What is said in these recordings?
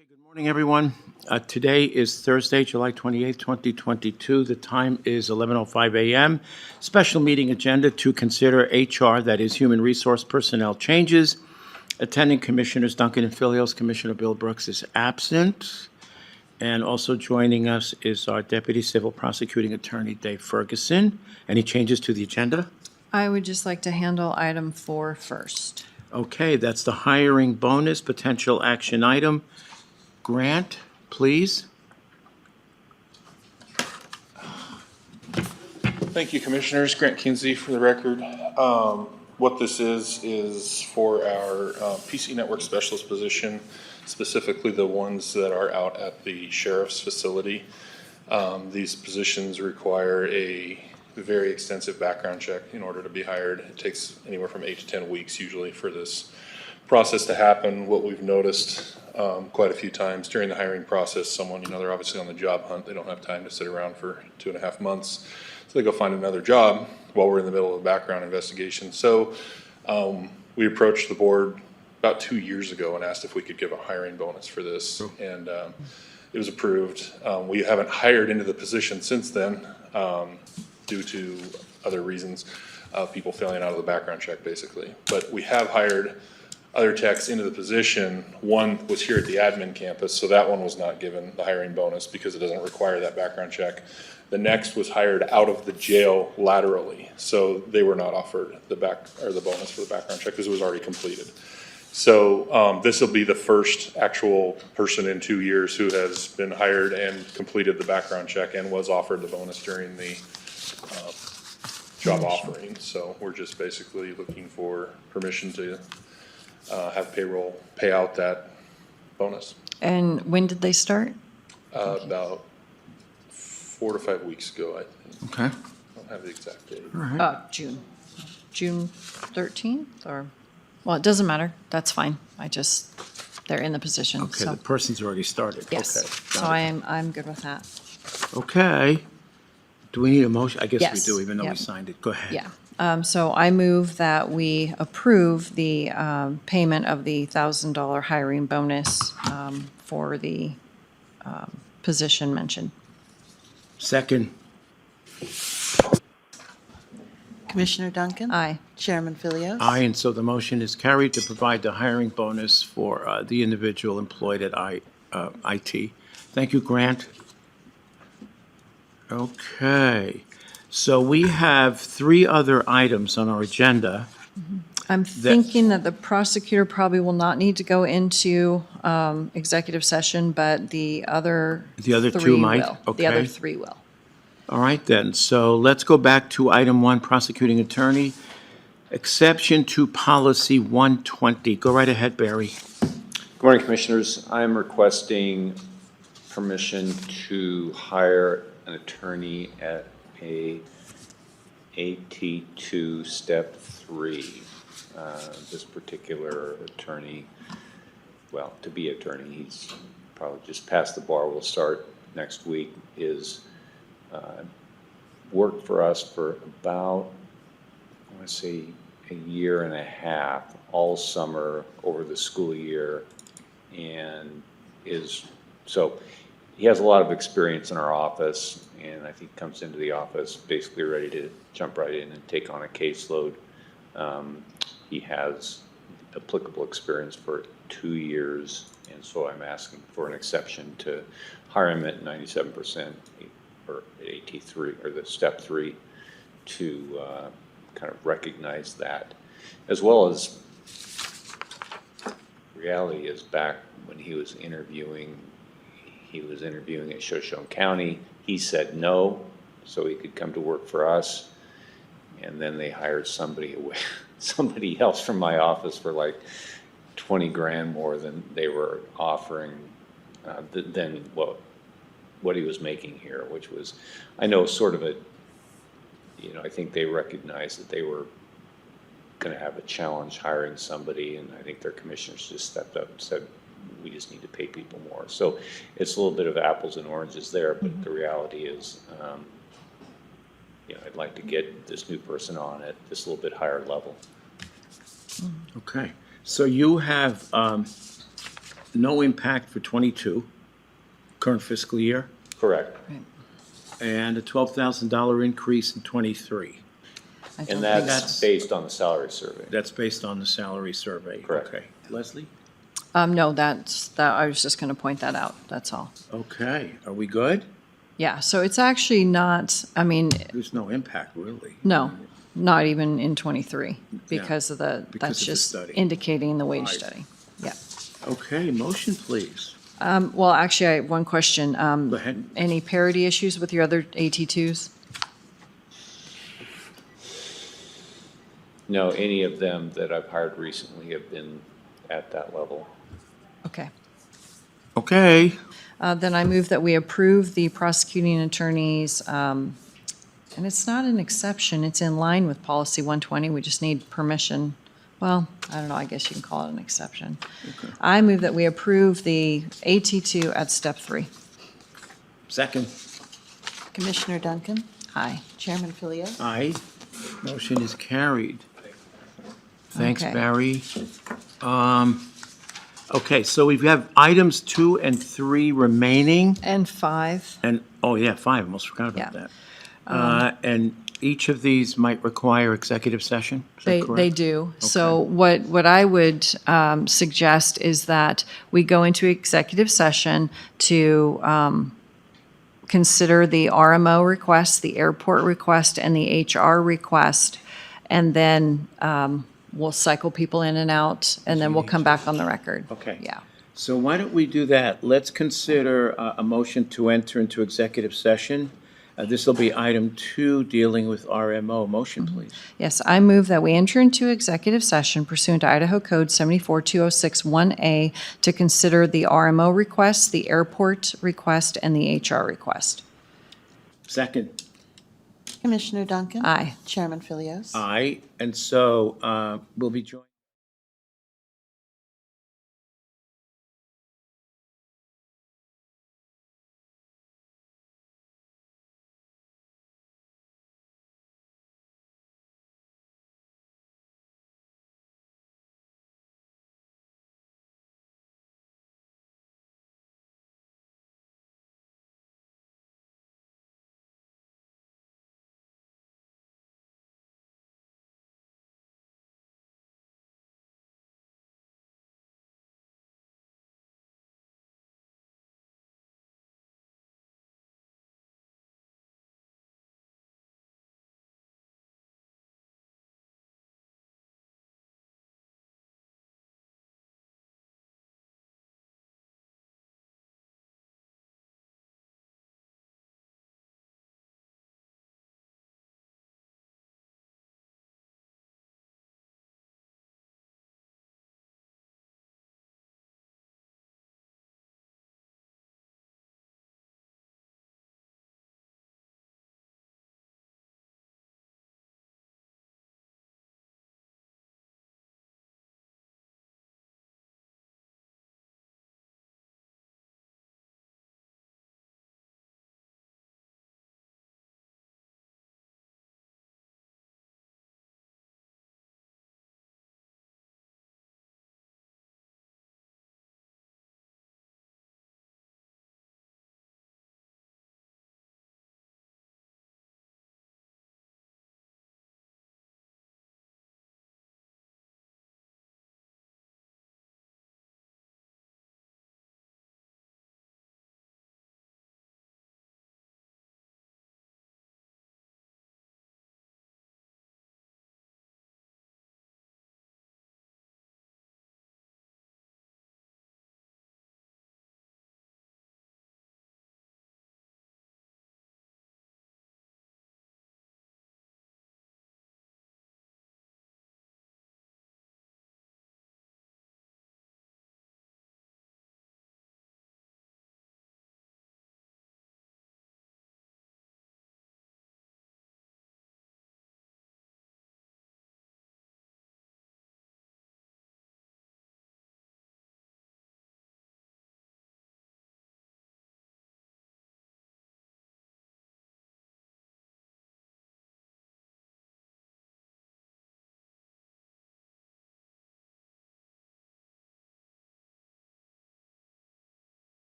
Okay, good morning, everyone. Today is Thursday, July 28th, 2022. The time is 11:05 a.m. Special meeting agenda to consider HR, that is Human Resource Personnel changes. Attending Commissioners Duncan and Filios. Commissioner Bill Brooks is absent. And also joining us is our Deputy Civil Prosecuting Attorney, Dave Ferguson. Any changes to the agenda? I would just like to handle item 4 first. Okay, that's the hiring bonus potential action item. Grant, please. Thank you, Commissioners. Grant Kinsey for the record. What this is for our PC network specialist position, specifically the ones that are out at the sheriff's facility. These positions require a very extensive background check in order to be hired. It takes anywhere from 8 to 10 weeks usually for this process to happen. What we've noticed quite a few times during the hiring process, someone, they're obviously on the job hunt. They don't have time to sit around for 2.5 months. So they go find another job while we're in the middle of a background investigation. So we approached the board about 2 years ago and asked if we could give a hiring bonus for this. And it was approved. We haven't hired into the position since then due to other reasons, people failing out of the background check basically. But we have hired other techs into the position. One was here at the admin campus, so that one was not given the hiring bonus because it doesn't require that background check. The next was hired out of the jail laterally, so they were not offered the bonus for the background check because it was already completed. So this will be the first actual person in 2 years who has been hired and completed the background check and was offered the bonus during the job offering. So we're just basically looking for permission to have payroll pay out that bonus. And when did they start? About 4 to 5 weeks ago, I think. Okay. I don't have the exact date. All right. June 13th or, well, it doesn't matter. That's fine. They're in the position. Okay, So the person's already started. yes. Okay, So got it. I'm good with that. Okay. Do we need a motion? I guess Yes. we do, even though we Yep. signed it. Go ahead. Yeah. So I move that we approve the payment of the $1,000 hiring bonus for the position mentioned. Second. Commissioner Duncan? Aye. Chairman Filios? Aye, and so the motion is carried to provide the hiring bonus for the individual employed at IT. Thank you, Grant. Okay, so we have 3 other items on our agenda. I'm thinking that the prosecutor probably will not need to go into executive session, but the other The other 2 three might? will. The other Okay. 3 will. All right, then, so let's go back to item 1, prosecuting attorney. Exception to policy 120. Go right ahead, Barry. Good morning, Commissioners. I'm requesting permission to hire an attorney at a AT2 Step 3. This particular attorney, well, to be attorney, he's probably just passed the bar, will start next week, is worked for us for about, I want to say, a year and a half, all summer over the school year, and so he has a lot of experience in our office, and I think comes into the office basically ready to jump right in and take on a caseload. He has applicable experience for 2 years, and so I'm asking for an exception to hire him at 97% or at AT3 or the Step 3 to kind of recognize that, as well as reality is back when he was interviewing at Shoshone County. He said no, so he could come to work for us. And then they hired somebody else from my office for like 20 grand more than they were offering, than what he was making here, which was, I know, sort of I think they recognized that they were going to have a challenge hiring somebody, and I think their commissioners just stepped up and said, we just need to pay people more. So it's a little bit of apples and oranges there, but the reality is, I'd like to get this new person on at this little bit higher level. Okay, so you have no impact for '22, current fiscal year, Correct. and a $12,000 increase in '23. I don't And think- that's based on the salary survey. That's based on the salary survey. Correct. Okay. Leslie? No, I was just going to point that out, that's all. Okay, are we good? Yeah, so it's actually not, I mean, There's no impact, really. no, not even in '23, because of because that's of the just study. indicating the wage Right. study. Yeah. Okay, motion, please. Well, actually, I have one question. Go ahead. Any parity issues with your other AT2s? No, any of them that I've hired recently have been at that level. Okay. Okay, Then I move that we approve the prosecuting attorneys, and it's not an exception, it's in line with policy 120, we just need permission. Well, I don't know, I guess you can call it an exception. I move that we approve the AT2 at step 3. second. Commissioner Duncan? Aye. Chairman Philio? Aye, motion is carried. Thanks, Okay. Barry. Okay, so we have items 2 and 3 remaining, And 5. and, oh yeah, 5, almost forgot about Yeah. that. And each of these might require executive session, is that correct? They do. So what I would suggest is that we go into executive session to consider the RMO request, the airport request, and the HR request, and then we'll cycle people in and out, and then we'll come back on the record. Okay. Yeah. So why don't we do that? Let's consider a motion to enter into executive session. This will be item 2, dealing with RMO. Motion, please. Yes, I move that we enter into executive session pursuant to Idaho Code 742061A to consider the RMO request, the airport request, and the HR request. Second. Commissioner Duncan? Aye. Chairman Philios? Aye, and so we'll be joined.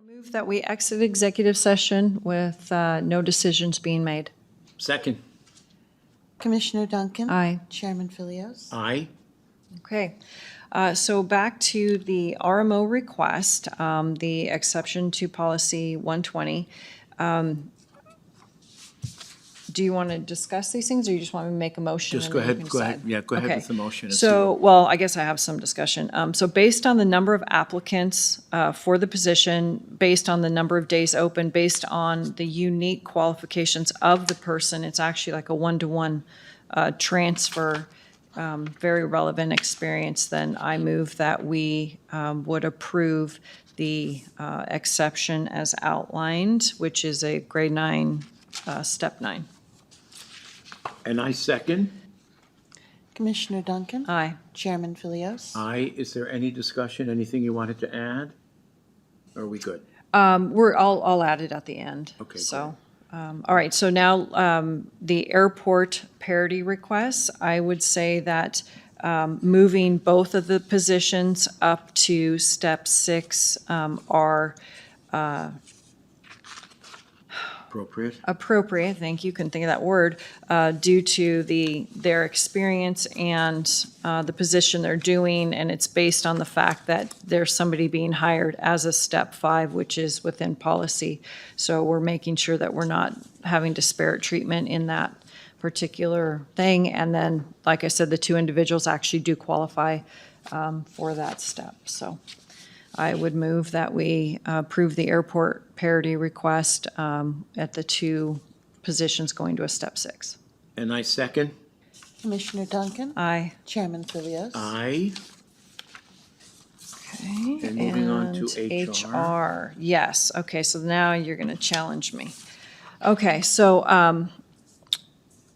Move that we exit executive session with no decisions being made. Second. Commissioner Duncan? Aye. Chairman Philios? Aye. Okay. So back to the RMO request, the exception to policy 120. Do you want to discuss these things, or you just want me to make a motion? Just and go then you ahead, can go ahead. decide? Yeah, go ahead Okay. with the motion and see So, what- well, I guess I have some discussion. So based on the number of applicants for the position, based on the number of days open, based on the unique qualifications of the person, it's actually like a one-to-one transfer, very relevant experience, then I move that we would approve the exception as outlined, which is a grade 9, step 9. And I second. Commissioner Duncan? Aye. Chairman Philios? Aye. Is there any discussion, anything you wanted to add? Or are we good? I'll add it at the end. Okay, So, all right, so now, the airport parity requests, I would say that, moving both of the positions up to step 6, are Appropriate? appropriate, thank you, couldn't think of that word, due to their experience and the position they're doing, and it's based on the fact that there's somebody being hired as a step 5, which is within policy. So we're making sure that we're not having disparate treatment in that particular thing. And then, like I said, the 2 individuals actually do qualify for that step. So I would move that we approve the airport parity request at the 2 positions going to a step 6. And I second. Commissioner Duncan? Aye. Chairman Philios? Aye. Okay. And moving on to and HR. Yes, okay, so now you're going to challenge me. Okay, so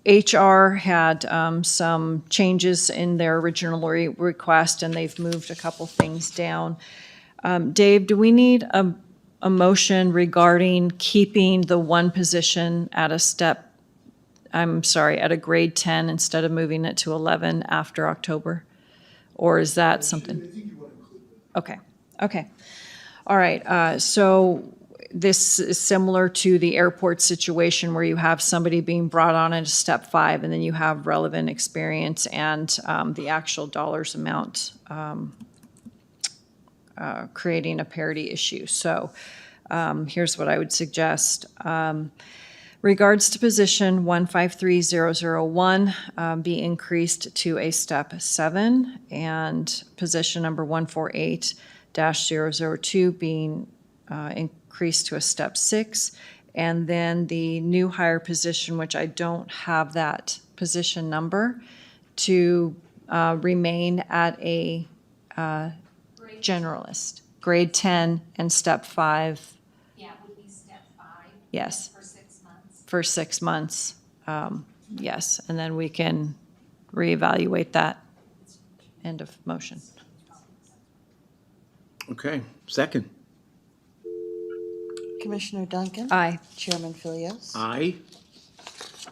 HR had some changes in their original request, and they've moved a couple things down. Dave, do we need a motion regarding keeping the 1 position at at a grade 10 instead of moving it to 11 after October? Or is that something? I think you want to include that. Okay. All right, so this is similar to the airport situation where you have somebody being brought on at a step 5, and then you have relevant experience and the actual dollars amount creating a parity issue. So here's what I would suggest. Regards to position 153001 be increased to a step 7, and position number 148-002 being increased to a step 6. And then the new hire position, which I don't have that position number, to remain at a generalist, grade 10 and step 5. Yeah, it would be step 5. Yes. For 6 months. For 6 months, yes, and then we can reevaluate that. End of motion. Okay, second. Commissioner Duncan? Aye. Chairman Philios? Aye.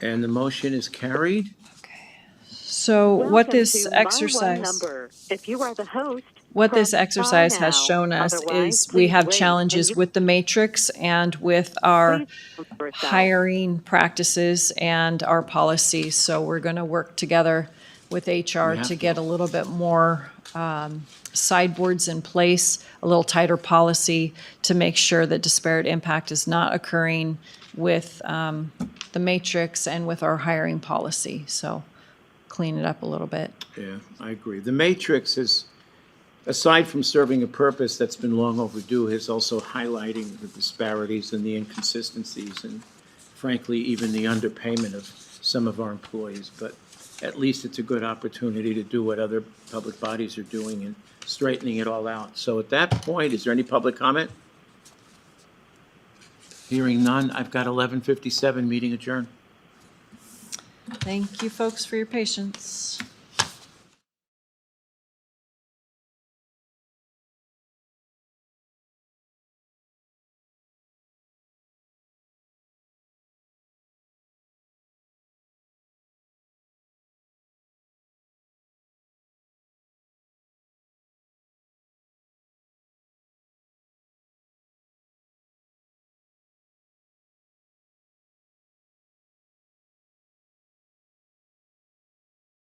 And the motion is carried. So what Welcome this to My One exercise, Number. If you are the host, what this press exercise star has now. shown us Otherwise, is we please have wait, challenges and you- with the matrix and with our Please remember yourself. hiring practices and our policies. So we're going to work together with HR We have to to. get a little bit more sideboards in place, a little tighter policy to make sure that disparate impact is not occurring with the matrix and with our hiring policy. So clean it up a little bit. Yeah, I agree. The matrix is, aside from serving a purpose that's been long overdue, is also highlighting the disparities and the inconsistencies and frankly, even the underpayment of some of our employees. But at least it's a good opportunity to do what other public bodies are doing and straightening it all out. So at that point, is there any public comment? Hearing none, I've got 11:57, meeting adjourned. Thank you, folks, for your patience.